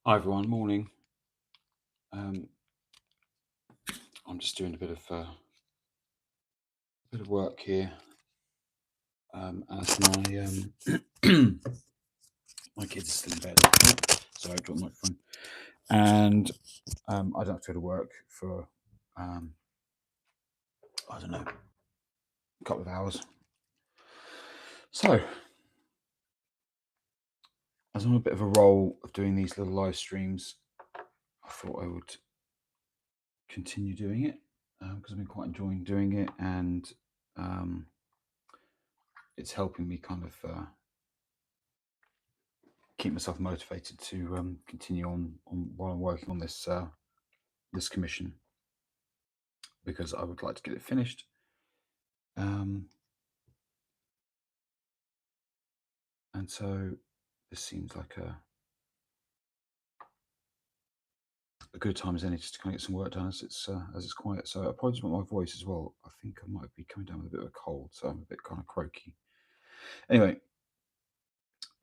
Hi everyone, morning. I'm just doing a bit of work here as my kids are still in bed. Sorry, I dropped my phone. And I don't have to go to work for I don't know, a couple of hours. So as I'm on a bit of a roll of doing these little live streams, I thought I would continue doing it because I've been quite enjoying doing it, and it's helping me kind of keep myself motivated to continue on while I'm working on this this commission, because I would like to get it finished. And so this seems like a good time as any just to kind of get some work done as it's quiet. So apologies about my voice as well. I think I might be coming down with a bit of a cold, so I'm a bit kind of croaky. Anyway,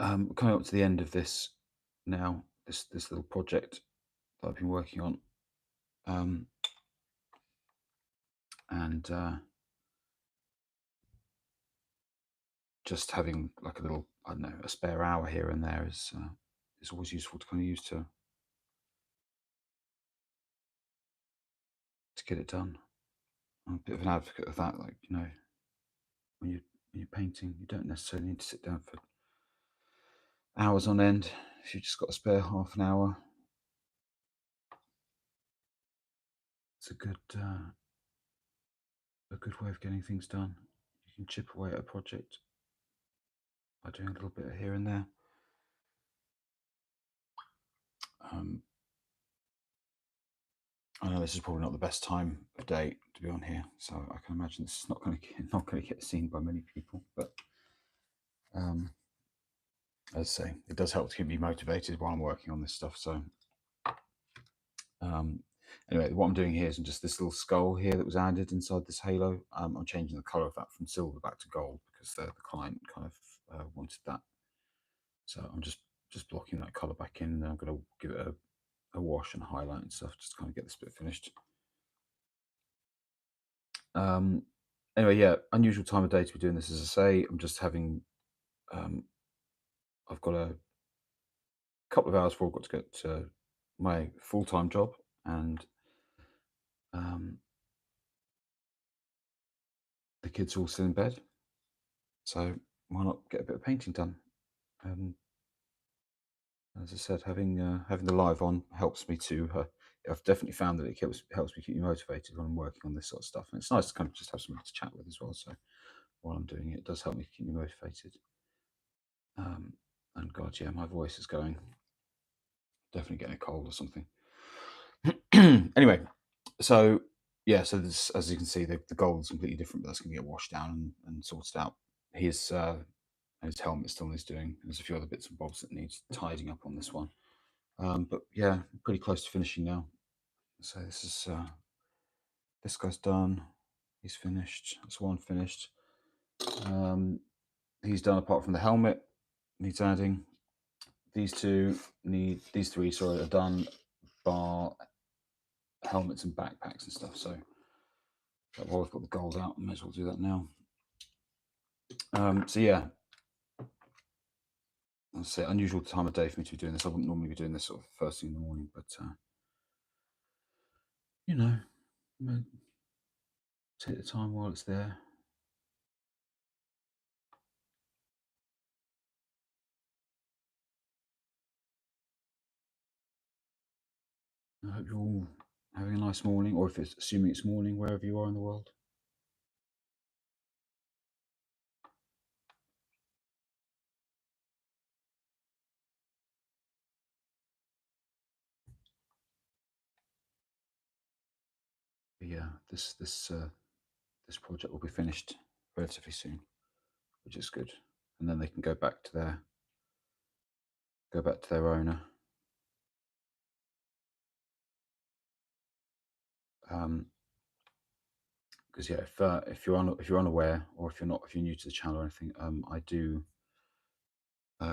we're coming up to the end of this now. This little project that I've been working on, and just having like a little, I don't know, a spare hour here and there is always useful to kind of use to get it done. I'm a bit of an advocate of that. Like, you know, when you're painting, you don't necessarily need to sit down for hours on end. If you've just got a spare half an hour, it's a good way of getting things done. You can chip away at a project by doing a little bit here and there. I know this is probably not the best time of day to be on here, so I can imagine this is not going to get seen by many people. But as I say, it does help to keep me motivated while I'm working on this stuff. So anyway, what I'm doing here is just this little skull here that was added inside this halo. I'm changing the color of that from silver back to gold because the client kind of wanted that. So I'm just blocking that color back in, and I'm going to give it a wash and highlight and stuff, just to kind of get this bit finished. Anyway, yeah, unusual time of day to be doing this. As I say, I'm just having I've got a couple of hours before I've got to get to my full-time job, and the kids are all still in bed, so why not get a bit of painting done? As I said, having the live on helps me to. I've definitely found that it helps me keep me motivated when I'm working on this sort of stuff, and it's nice to kind of just have someone to chat with as well. So while I'm doing it, it does help me keep me motivated. And God, yeah, my voice is going. Definitely getting a cold or something. Anyway, so yeah, so this, as you can see, the gold is completely different, but that's going to get washed down and sorted out. His helmet still needs doing. There's a few other bits and bobs that needs tidying up on this one. But yeah, pretty close to finishing now. So this is this guy's done. He's finished. That's one finished. He's done apart from the helmet. Needs adding. These three, sorry, are done, bar helmets and backpacks and stuff. So while I've got the gold out, I may as well do that now. So yeah, I'll say unusual time of day for me to be doing this. I wouldn't normally be doing this sort of first thing in the morning, but you know, take the time while it's there. I hope you're all having a nice morning, or if it's assuming it's morning wherever you are in the world. But yeah, this project will be finished relatively soon, which is good, and then they can go back to their owner. Because yeah, if you're unaware, or if you're new to the channel or anything, I do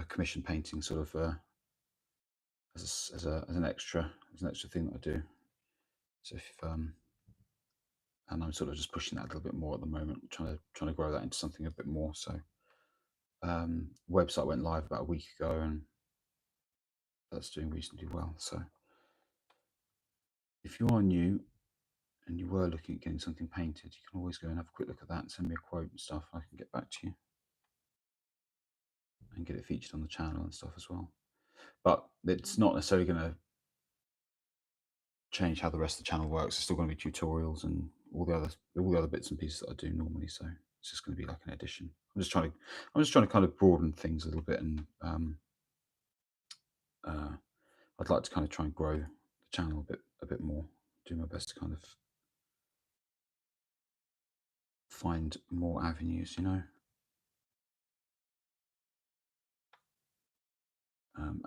commission painting sort of as an extra thing that I do. So if and I'm sort of just pushing that a little bit more at the moment, trying to grow that into something a bit more. So website went live about a week ago, and that's doing reasonably well. So if you are new and you were looking at getting something painted, you can always go and have a quick look at that and send me a quote and stuff. I can get back to you and get it featured on the channel and stuff as well. But it's not necessarily going to change how the rest of the channel works. It's still going to be tutorials and all the other bits and pieces that I do normally. So it's just going to be like an addition. I'm just trying to kind of broaden things a little bit, and I'd like to kind of try and grow the channel a bit more. Do my best to kind of find more avenues, and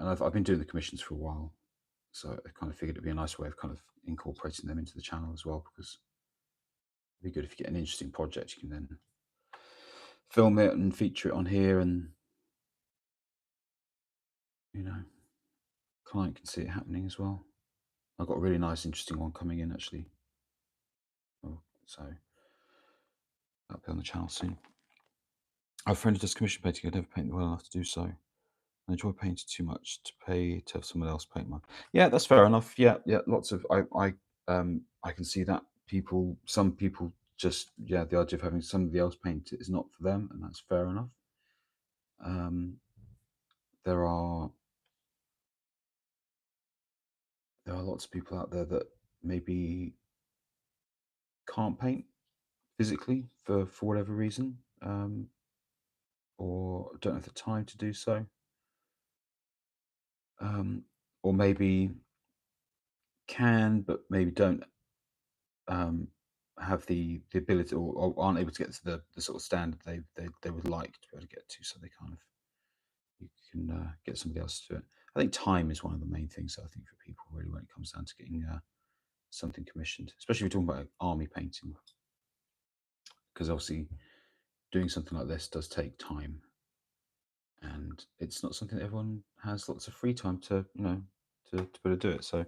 I've been doing the commissions for a while, so I kind of figured it'd be a nice way of kind of incorporating them into the channel as well, because it'd be good if you get an interesting project, you can then film it and feature it on here, and you know, client can see it happening as well. I've got a really nice, interesting one coming in actually. So that'll be on the channel soon. I have a friend who does commission painting. I never painted well enough to do so. I enjoy painting too much to pay to have someone else paint mine. Yeah, that's fair enough. Yeah, yeah. Lots of I can see that some people just the idea of having somebody else paint it is not for them, and that's fair enough. Um, there are lots of people out there that maybe can't paint physically for whatever reason, or don't have the time to do so, or maybe can but maybe don't um, have the ability, or aren't able to get to the sort of standard they would like to be able to get to. So they kind of you can get somebody else to do it. I think time is one of the main things, I think, for people really when it comes down to getting something commissioned, especially if you're talking about army painting, because obviously doing something like this does take time, and it's not something that everyone has lots of free time to to be able to do it. So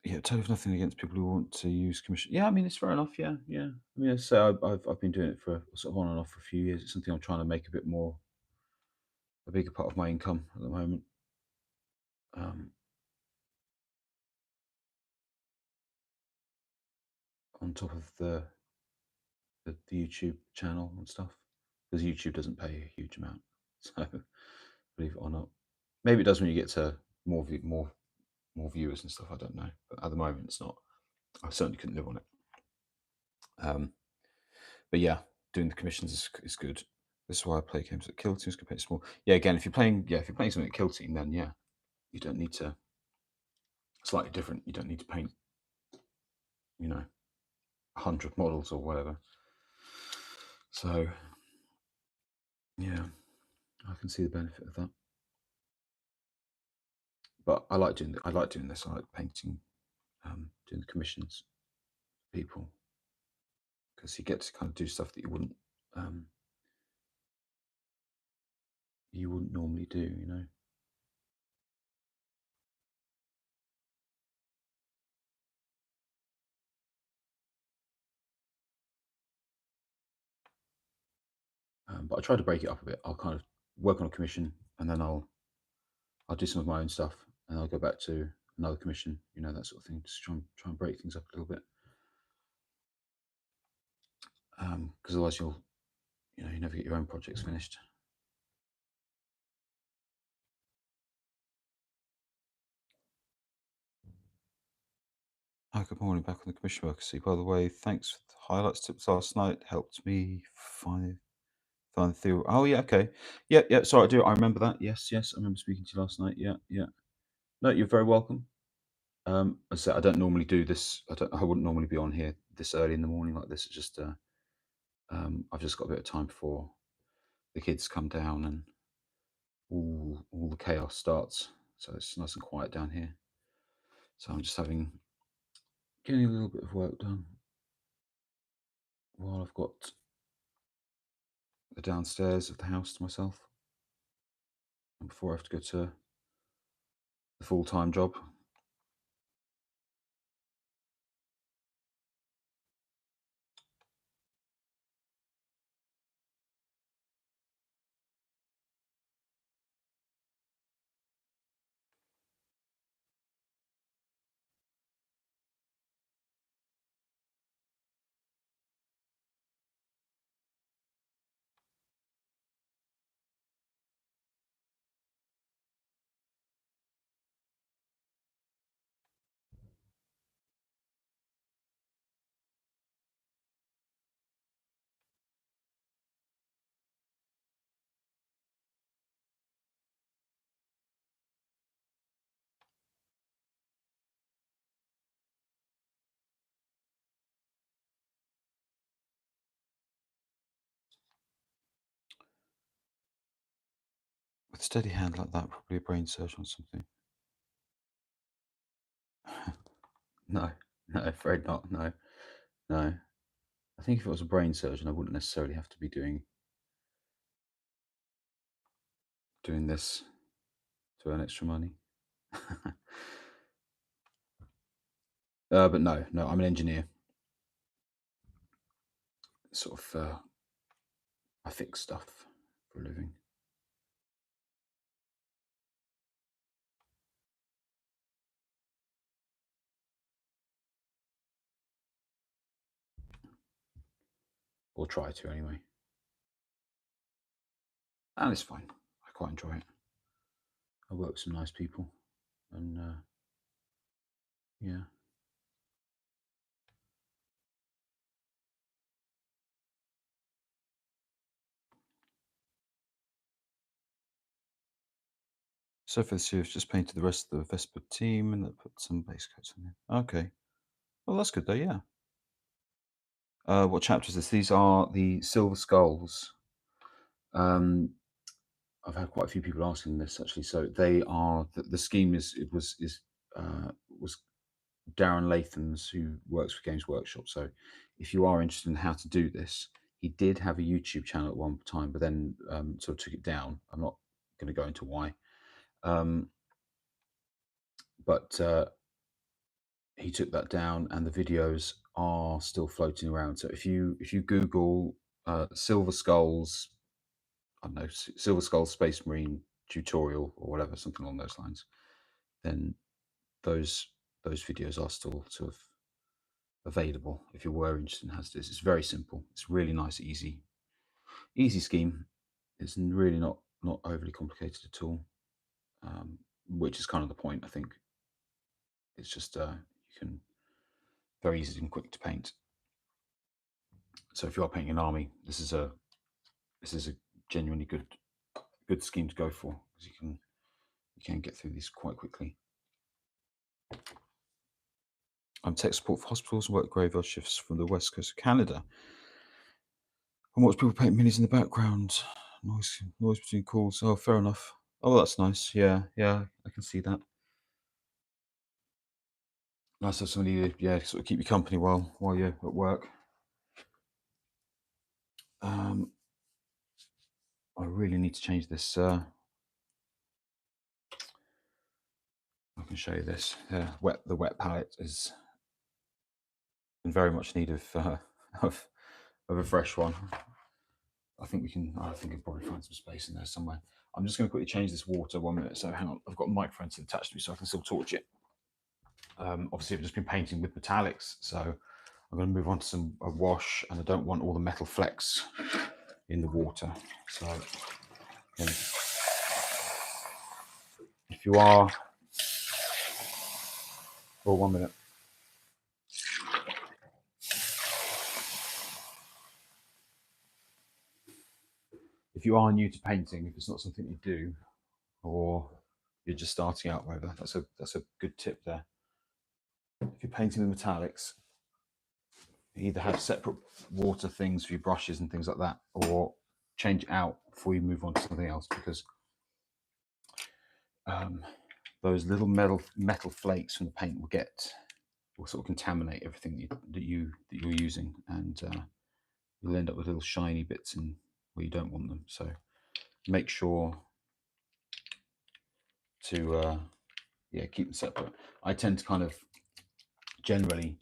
yeah, totally have nothing against people who want to use commission. Yeah, I mean it's fair enough. Yeah, yeah. I mean, so I've been doing it for sort of on and off for a few years. It's something I'm trying to make a bigger part of my income at the moment. Um, on top of the YouTube channel and stuff, because YouTube doesn't pay a huge amount. So believe it or not, maybe it does when you get to more viewers and stuff. I don't know, but at the moment it's not. I certainly couldn't live on it. But yeah, doing the commissions is good. This is why I play games at Kill Teams compared to small. Yeah, again, if you're playing something at Kill Team, then yeah, you don't need to. Slightly different. You don't need to paint, 100 models or whatever. So yeah, I can see the benefit of that. But I like doing this. I like painting, doing the commissions for people, because you get to kind of do stuff that um, you wouldn't normally do. But I try to break it up a bit. I'll kind of work on a commission, and then I'll do some of my own stuff, and I'll go back to another commission, that sort of thing. Just try and break things up a little bit, because otherwise you never get your own projects finished. Hi, good morning. Back on the commission worker seat. By the way, thanks for the highlights tips last night. Helped me find the theory. Oh yeah, okay. Yeah, yeah. Sorry, I remember that. Yes, yes. I remember speaking to you last night. Yeah, yeah. No, you're very welcome. As I said, I don't normally do this. I wouldn't normally be on here this early in the morning like this. It's just I've just got a bit of time before the kids come down and all the chaos starts. So it's nice and quiet down here. So I'm just getting a little bit of work done while I've got the downstairs of the house to myself. before I have to go to the full-time job. With a steady hand like that, probably a brain surgeon or something. No, no, afraid not. No, no. I think if it was a brain surgeon, I wouldn't necessarily have to be doing this to earn extra money. But no, no, I'm an engineer. Sort of, I fix stuff for a living. Or try to anyway. And it's fine. I quite enjoy it. I work with some nice people, and yeah. So for this year, I've just painted the rest of the Vespa team and put some base coats on there. Okay. Well, that's good though, yeah. What chapter is this? These are the Silver Skulls. I've had quite a few people asking this actually. So they are the scheme is was Darren Latham's, who works for Games Workshop. So if you are interested in how to do this, he did have a YouTube channel at one time, but then sort of took it down. I'm not going to go into why, but he took that down, and the videos are still floating around. So if you Google Silver Skulls, I don't know, Silver Skulls Space Marine tutorial or whatever, something along those lines, then those videos are still sort of available if you were interested in how to do this. It's very simple. It's really nice, easy scheme. It's really not overly complicated at all, which is kind of the point, I think. It's just you can very easy and quick to paint. So if you are painting an army, this is a genuinely good scheme to go for, because you can get through these quite quickly. I'm tech support for hospitals and work graveyard shifts from the west coast of Canada. And watch people paint minis in the background. Noise between calls. Oh, fair enough. Oh, that's nice. Yeah, I can see that. Nice to have somebody to sort of keep you company while you're at work. I really need to change this. I can show you this. The wet palette is in very much need of of a fresh one. I think we can probably find some space in there somewhere. I'm just going to quickly change this water 1 minute. So hang on, I've got a microphone attached to me, so I can still torch it. Obviously, I've just been painting with metallics, so I'm going to move on to a wash, and I don't want all the metal flecks in the water. So if you are, for 1 minute. If you are new to painting, if it's not something you do, or you're just starting out, whatever, that's a good tip there. If you're painting with metallics, you either have separate water things for your brushes and things like that, or change it out before you move on to something else, because those little metal flakes from the paint will sort of contaminate everything that you're using, and you'll end up with little shiny bits in where you don't want them. So make sure to yeah, keep them separate. I tend to kind of generally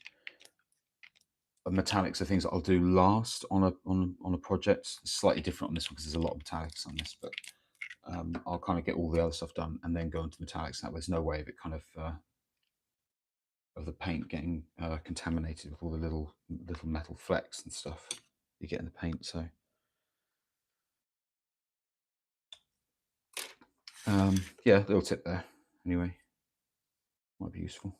metallics are things that I'll do last on a project. It's slightly different on this one because there's a lot of metallics on this, but I'll kind of get all the other stuff done and then go into metallics. That way, there's no way of it kind of the paint getting contaminated with all the little metal flecks and stuff you get in the paint. So yeah, little tip there. Anyway, might be useful.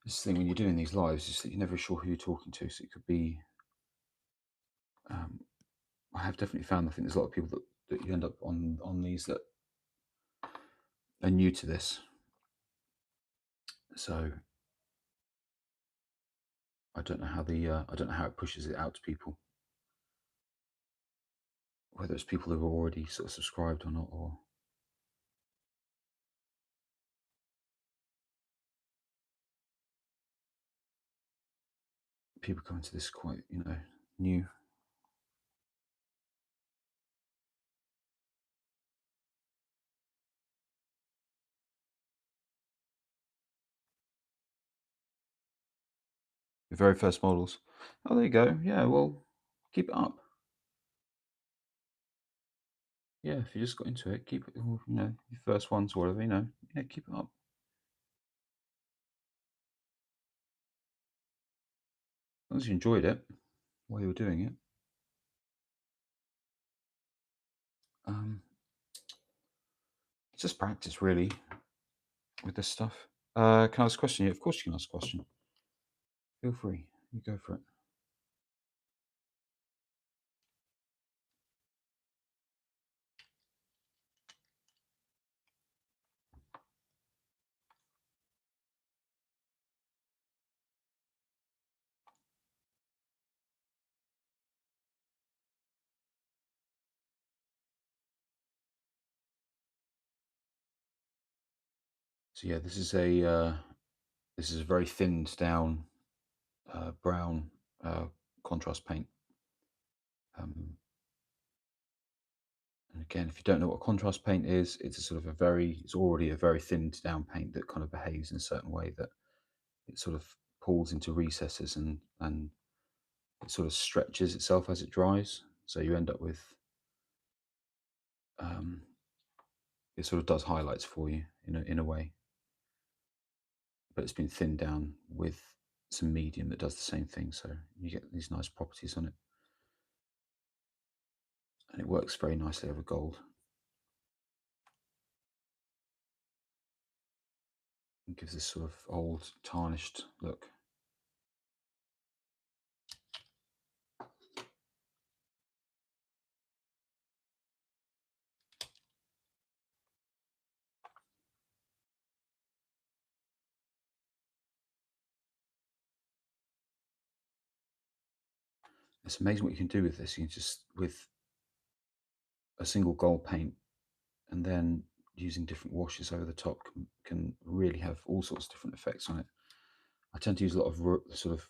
This thing when you're doing these lives is that you're never sure who you're talking to. So it could be. I have definitely found. I think there's a lot of people that you end up on these that are new to this. So I don't know how I don't know how it pushes it out to people. Whether it's people who are already sort of subscribed or not, or people coming to this quite, new. The very first models. Oh, there you go. Yeah, well, keep it up. Yeah, if you just got into it, keep it. Your first ones or whatever. Yeah, keep it up. As long as you enjoyed it while you were doing it. It's just practice, really, with this stuff. Can I ask a question? Yeah, of course you can ask a question. Feel free. You go for it. So yeah, this is a very thinned down brown contrast paint. And again, if you don't know what contrast paint is, it's a sort of it's already a very thinned down paint that kind of behaves in a certain way that it sort of pulls into recesses and it sort of stretches itself as it dries. So you end up with it sort of does highlights for you in a way, but it's been thinned down with some medium that does the same thing. So you get these nice properties on it, and it works very nicely over gold. It gives this sort of old tarnished look. It's amazing what you can do with this. You can just, with a single gold paint and then using different washes over the top, can really have all sorts of different effects on it. I tend to use a lot of sort of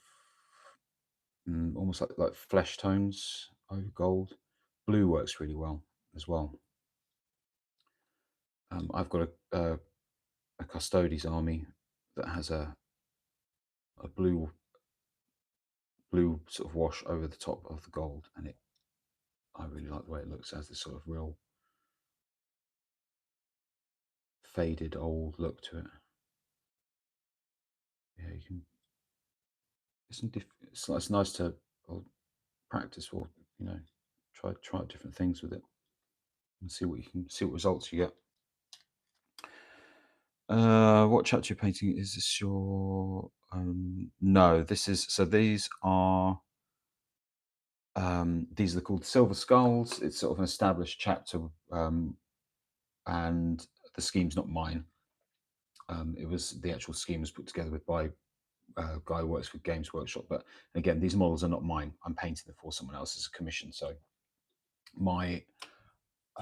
almost like flesh tones over gold. Blue works really well as well. I've got a Custodes army that has a blue sort of wash over the top of the gold, and I really like the way it looks. It has this sort of real faded old look to it. Yeah, you can. It's nice to practice or try different things with it and see what results you get. What chapter you're painting? Is this your? No, this is. So these are called Silver Skulls. It's sort of an established chapter, and the scheme's not mine. It was the actual scheme was put together by a guy who works for Games Workshop. But again, these models are not mine. I'm painting them for someone else as a commission. So I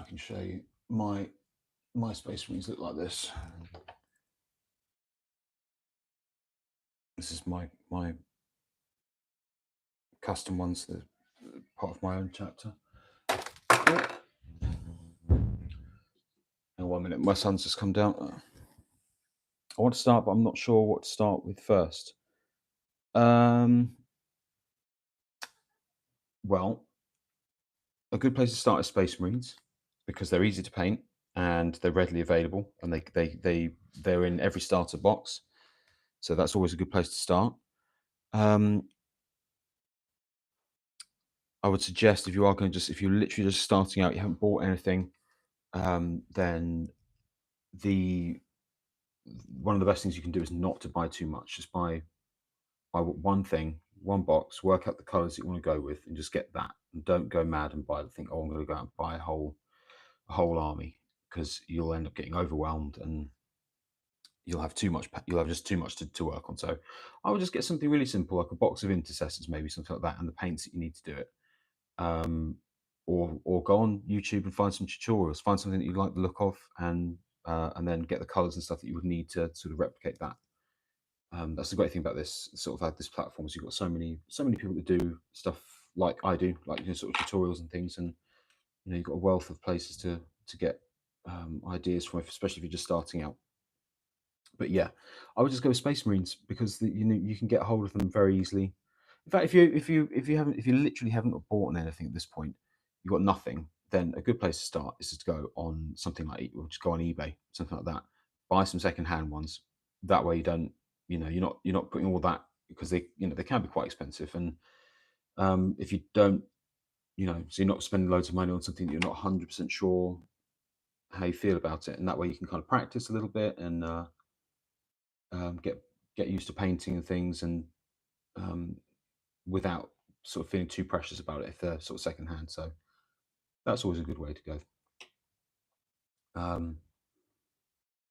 can show you my Space Marines look like this. This is my custom ones, that part of my own chapter. In 1 minute, my son's just come down. I want to start, but I'm not sure what to start with first. Well, a good place to start is Space Marines because they're easy to paint and they're readily available, and they're in every starter box, so that's always a good place to start. I would suggest, if you are going to if you're literally just starting out, you haven't bought anything, then the one of the best things you can do is not to buy too much. Just buy one thing, one box, work out the colors that you want to go with, and just get that. And don't go mad and buy the thing. Oh, I'm going to go out and buy a whole army, because you'll end up getting overwhelmed and you'll have too much. You'll have just too much to work on. So I would just get something really simple, like a box of intercessors, maybe something like that, and the paints that you need to do it. Or go on YouTube and find some tutorials. Find something that you like the look of, and then get the colors and stuff that you would need to sort of replicate that. That's the great thing about this sort of like this platform, is you've got so many people that do stuff like I do, like, you know, sort of tutorials and things, and you know, you've got a wealth of places to get ideas from, especially if you're just starting out. But yeah, I would just go with Space Marines because you know, you can get a hold of them very easily. In fact, if you literally haven't bought anything at this point, you've got nothing, then a good place to start is to go on something like, or just go on eBay, something like that. Buy some secondhand ones. That way, you don't, you know, you're not putting all that, because they, you know, they can be quite expensive, and if you don't, you know, so you're not spending loads of money on something that you're not 100% sure how you feel about it, and that way you can kind of practice a little bit, and get used to painting and things, and um, without sort of feeling too precious about it if they're sort of secondhand. So that's always a good way to go.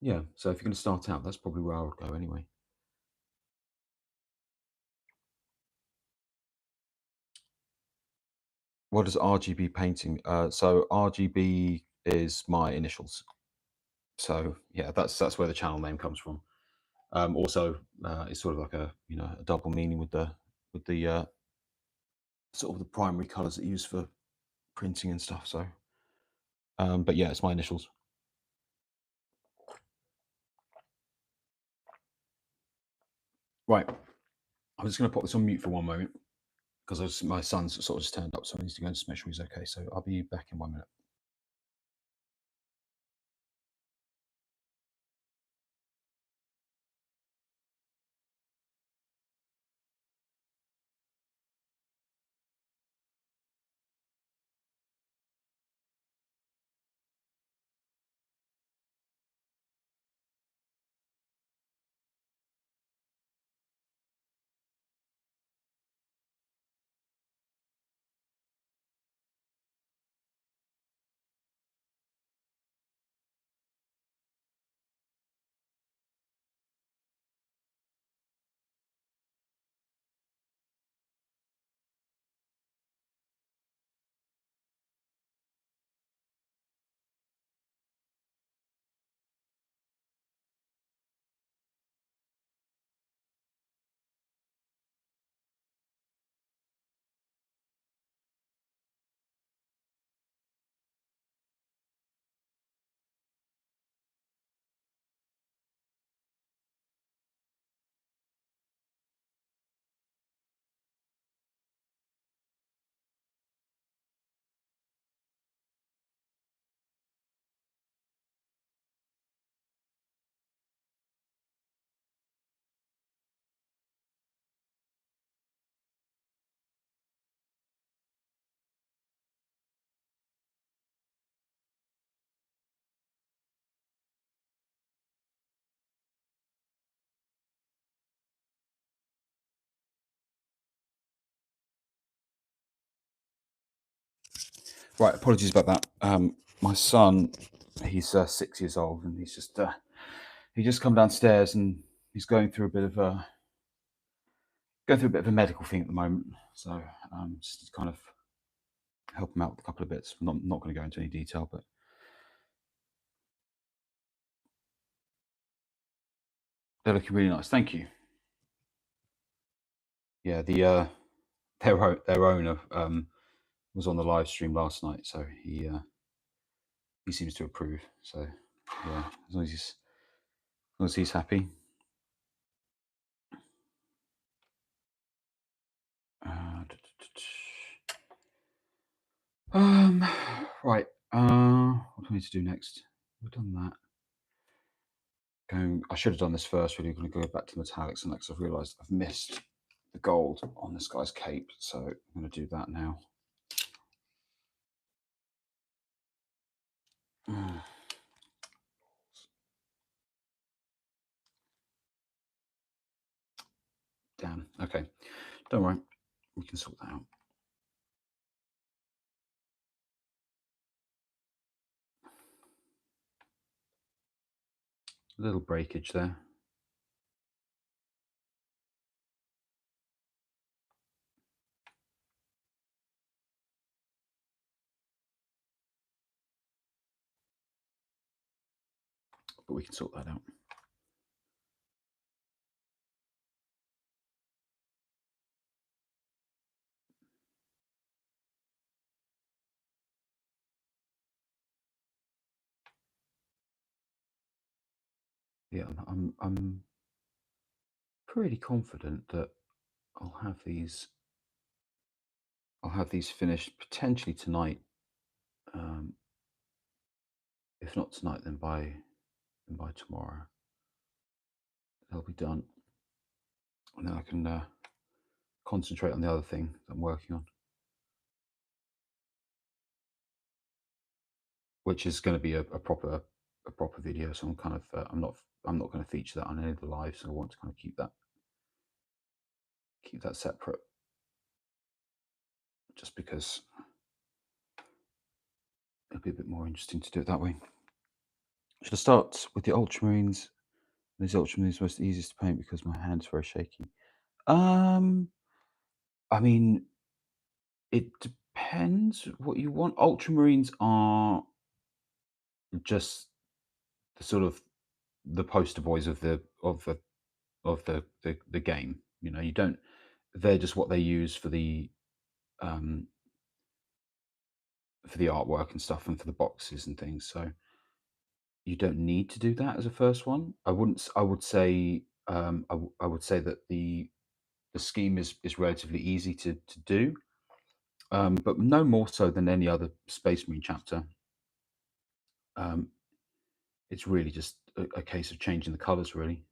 Yeah, so if you're going to start out, that's probably where I would go anyway. What is RGB painting? So RGB is my initials. So yeah, that's where the channel name comes from. Also, it's sort of like a, you know, a double meaning with the sort of the primary colors that you use for printing and stuff. So, but yeah, it's my initials. Right, I'm just going to pop this on mute for one moment, because my son's sort of just turned up, so I need to go and just make sure he's okay. So I'll be back in 1 minute. Right, apologies about that. My son, he's 6 years old, and he just come downstairs, and he's going through a bit of a medical thing at the moment. So just to kind of help him out with a couple of bits. Not going to go into any detail, but they're looking really nice. Thank you. yeah, their owner was on the live stream last night, so he seems to approve. So yeah, as long as he's happy. Um, right. What do we need to do next? We've done that. I should have done this first. Really, going to go back to metallics and next. I've realised I've missed the gold on this guy's cape, so I'm going to do that now. Damn. Okay. Don't worry. We can sort that out. A little breakage there. But we can sort that out. Yeah, I'm pretty confident that I'll have these finished potentially tonight. If not tonight, then by tomorrow they'll be done, and then I can concentrate on the other thing that I'm working on, which is going to be a proper video. So I'm kind of I'm not going to feature that on any of the lives. So I want to kind of keep that separate, just because it'll be a bit more interesting to do it that way. Should I start with the ultramarines? These ultramarines are most easiest to paint because my hand's very shaky. I mean, it depends what you want. Ultramarines are just the sort of the poster boys of the game. You know, you don't. They're just what they use um, for the artwork and stuff, and for the boxes and things. So you don't need to do that as a first one. I wouldn't. I would say. I would say that the scheme is relatively easy to do, but no more so than any other Space Marine chapter. Um, it's really just a case of changing the colors. Really,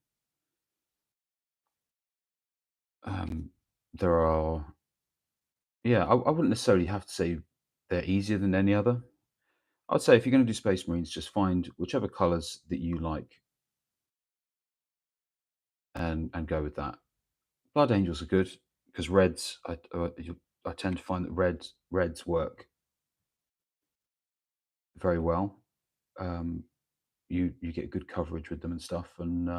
there are. Yeah, I wouldn't necessarily have to say they're easier than any other. I'd say if you're going to do Space Marines, just find whichever colors that you like and go with that. Blood Angels are good because reds. I tend to find that reds work very well. You get good coverage with them and stuff, and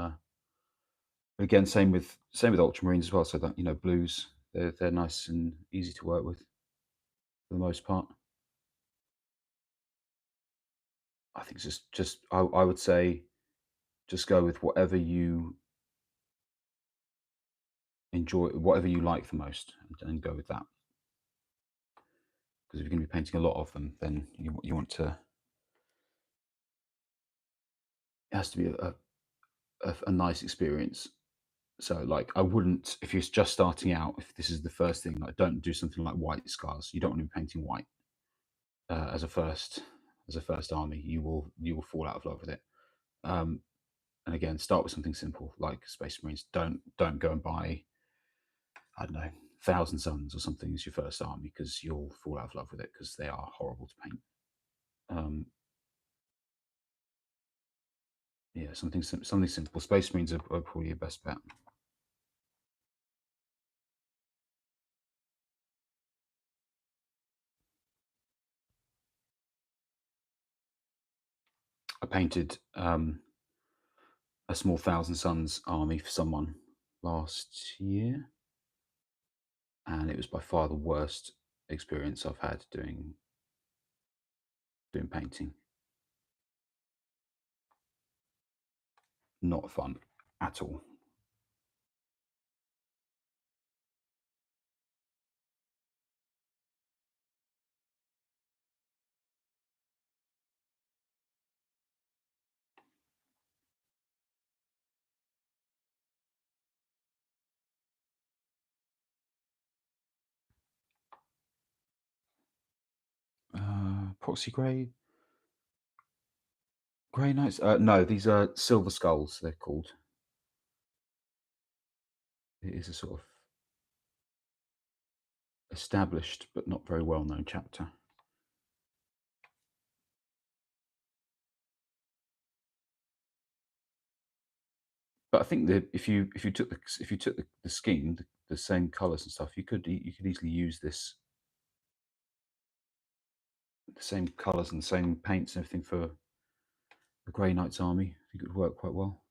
again, same with Ultramarines as well. So that blues, they're nice and easy to work with for the most part. I think it's just I would say just go with whatever you enjoy, whatever you like the most, and go with that. Because if you're going to be painting a lot of them, then you want to. It has to be a nice experience. So, like, I wouldn't, if you're just starting out, if this is the first thing, like, don't do something like white scars. You don't want to be painting white as a first army. You will fall out of love with it. Um, and again, start with something simple like Space Marines. Don't go and buy, I don't know, Thousand Suns or something as your first army, because you'll fall out of love with it because they are horrible to paint. Um, yeah, something simple. Space Marines are probably your best bet. I painted a small Thousand Suns army for someone last year, and it was by far the worst experience I've had doing painting. Not fun at all. Epoxy grey knights. No, these are silver skulls. They're called. It is a sort of established but not very well known chapter. But I think that if you took the scheme, the same colours and stuff, you could easily use this, the same colours and the same paints and everything for the Grey Knight's army. I think it would work quite well.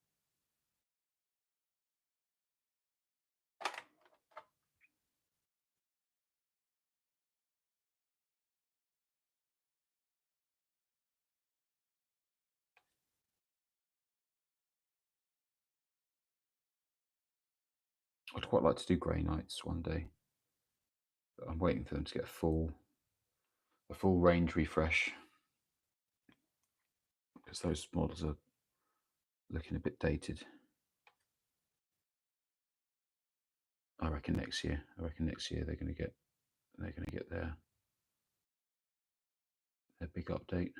I'd quite like to do Grey Knights one day, but I'm waiting for them to get a full range refresh, because those models are looking a bit dated. I reckon next year. They're going to get their big update.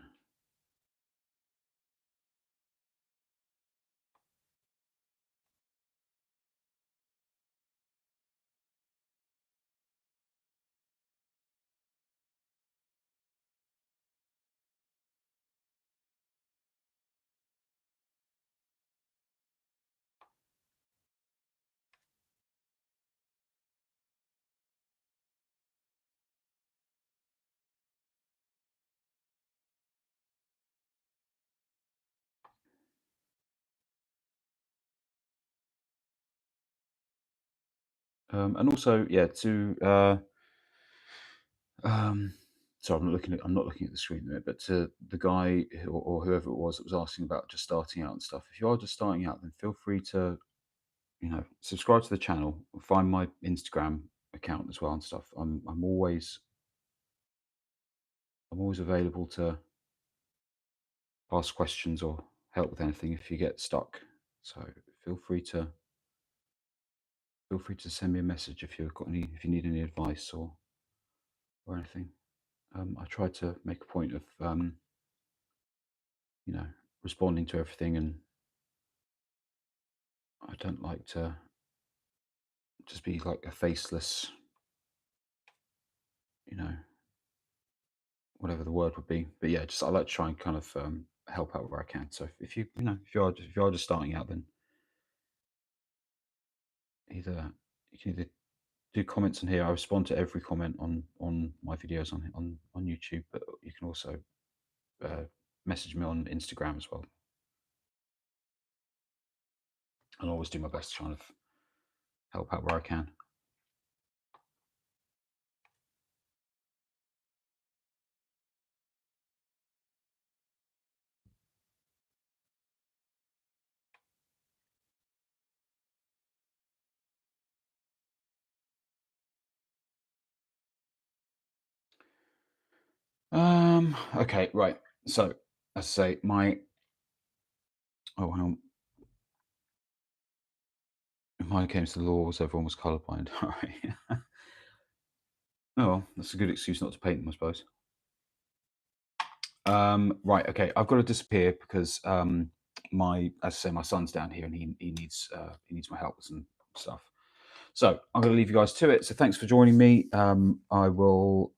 And also, yeah, to so I'm not looking at the screen there, but to the guy or whoever it was that was asking about just starting out and stuff. If you are just starting out, then feel free to, subscribe to the channel, find my Instagram account as well and stuff. I'm always available to ask questions or help with anything if you get stuck. So feel free to send me a message if if you need any advice or anything. I try to make a point of responding to everything, and I don't like to just be like a faceless, whatever the word would be. But yeah, just I like to try and kind of help out where I can. So if you are just starting out, then you can either do comments on here. I respond to every comment on my videos on YouTube, but you can also message me on Instagram as well. I'll always do my best to kind of help out where I can. Okay, right. So, as I say, my in my came to the laws, everyone was colourblind. All right. Oh, well, that's a good excuse not to paint them, I suppose. Right. Okay. I've got to disappear because as I say, my son's down here and he needs my help with some stuff. So I'm going to leave you guys to it. So thanks for joining me. I will.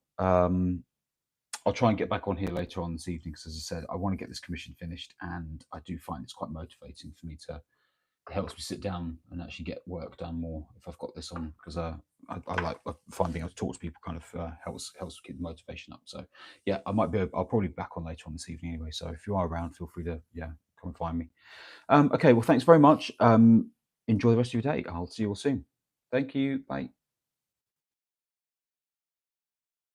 I'll try and get back on here later on this evening because, as I said, I want to get this commission finished, and I do find it's quite motivating for me to. It helps me sit down and actually get work done more if I've got this on, because I find being able to talk to people kind of helps keep the motivation up. So yeah, I'll probably be back on later on this evening anyway. So if you are around, feel free to come and find me. Okay, well, thanks very much. Enjoy the rest of your day. I'll see you all soon. Thank you. Bye.